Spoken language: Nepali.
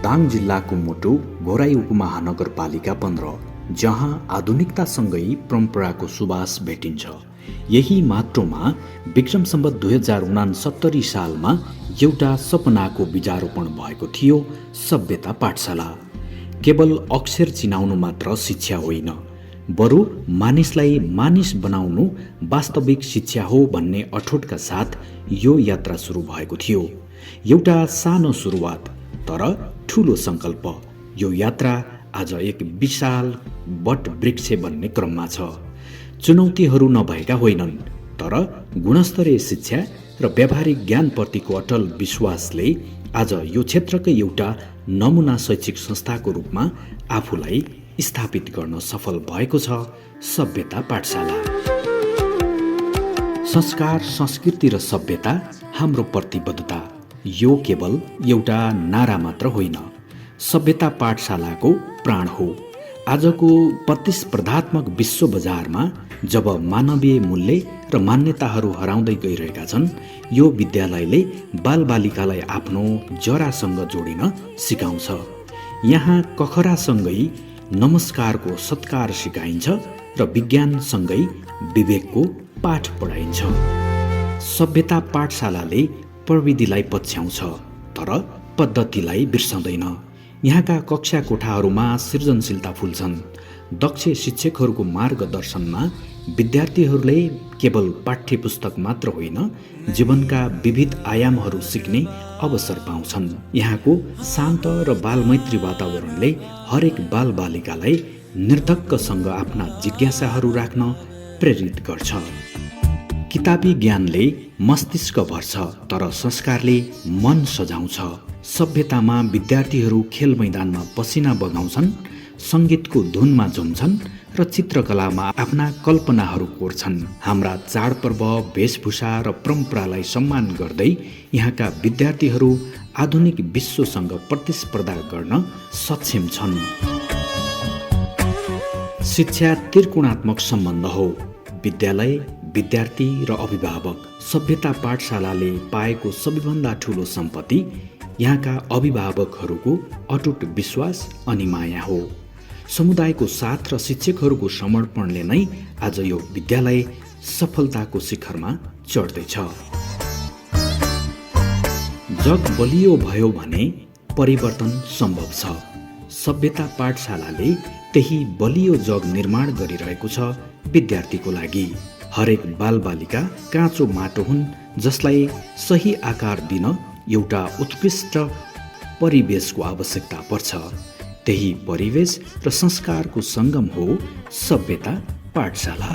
दाङ जिल्लाको मुटु घोराई उपमहानगरपालिका 15, जहाँ आधुनिकतासँगै परम्पराको सुवास भेटिन्छ। यही माटोमा विक्रम सम्वत 2069 सालमा एउटा सपनाको बीजारोपण भएको थियो, सभ्यता पाठशाला। केवल अक्षर चिनाउनु मात्र शिक्षा होइन, बरु मानिसलाई मानिस बनाउनु वास्तविक शिक्षा हो भन्ने अठोटका साथ यो यात्रा सुरु भएको थियो। एउटा सानो सुरुवात तर ठूलो संकल्प। यो यात्रा आज एक विशाल वट वृक्ष बन्ने क्रममा छ। चुनौतीहरू नभएका होइनन्, तर गुणस्तरीय शिक्षा र व्यावहारिक ज्ञानप्रतिको अटल विश्वासले आज यो क्षेत्रकै एउटा नमुना शैक्षिक संस्थाको रूपमा आफूलाई स्थापित गर्न सफल भएको छ। सभ्यता पाठशाला। संस्कार, संस्कृति र सभ्यता हाम्रो प्रतिबद्धता। यो केवल एउटा नारा मात्र होइन, सभ्यता पाठशालाको प्राण हो। आजको प्रतिस्पर्धात्मक विश्व बजारमा जब मानवीय मूल्य र मान्यताहरू हराउँदै गइरहेका छन्, यो विद्यालयले बालबालिकालाई आफ्नो जरासँग जोडिन सिकाउँछ। यहाँ कखरासँगै नमस्कारको सत्कार सिकाइन्छ र विज्ञानसँगै विवेकको पाठ पढाइन्छ। सभ्यता पाठशालाले प्रविधिलाई पछ्याउँछ तर पद्धतिलाई बिर्सँदैन। यहाँका कक्षा कोठाहरूमा सृजनशीलता फुल्छन्। दक्ष शिक्षकहरूको मार्गदर्शनमा विद्यार्थीहरूले केवल पाठ्यपुस्तक मात्र होइन, जीवनका विविध आयामहरू सिक्ने अवसर पाउँछन्। यहाँको शान्त र बालमैत्री वातावरणले हरेक बालबालिकालाई निर्धक्कसँग आफ्ना जिज्ञासाहरू राख्न प्रेरित गर्छ। किताबी ज्ञानले मस्तिष्क भर्छ, तर संस्कारले मन सजाउँछ। सभ्यतामा विद्यार्थीहरू खेल मैदानमा पसिना बगाउँछन्, सङ्गीतको धुनमा झुम्छन् र चित्रकलामा आफ्ना कल्पनाहरू कोर्छन्। हाम्रा चाडपर्व, वेशभूषा र परम्परालाई सम्मान गर्दै यहाँका विद्यार्थीहरू आधुनिक विश्वसँग प्रतिस्पर्धा गर्न सक्षम छन्। शिक्षा त्रिकोणात्मक सम्बन्ध हो। विद्यालय, विद्यार्थी र अभिभावक। सभ्यता पाठशालाले पाएको सबैभन्दा ठूलो सम्पत्ति यहाँका अभिभावकहरूको अटुट विश्वास अनि माया हो। समुदायको साथ र शिक्षकहरूको समर्पणले नै आज यो विद्यालय सफलताको शिखरमा चढ्दैछ। जग बलियो भयो भने परिवर्तन सम्भव छ। सभ्यता पाठशालाले त्यही बलियो जग निर्माण गरिरहेको छ विद्यार्थीको लागि। हरेक बालबालिका काँचो माटो हुन्, जसलाई सही आकार दिन एउटा उत्कृष्ट परिवेशको आवश्यकता पर्छ। त्यही परिवेश र संस्कारको सङ्गम हो सभ्यता पाठशाला।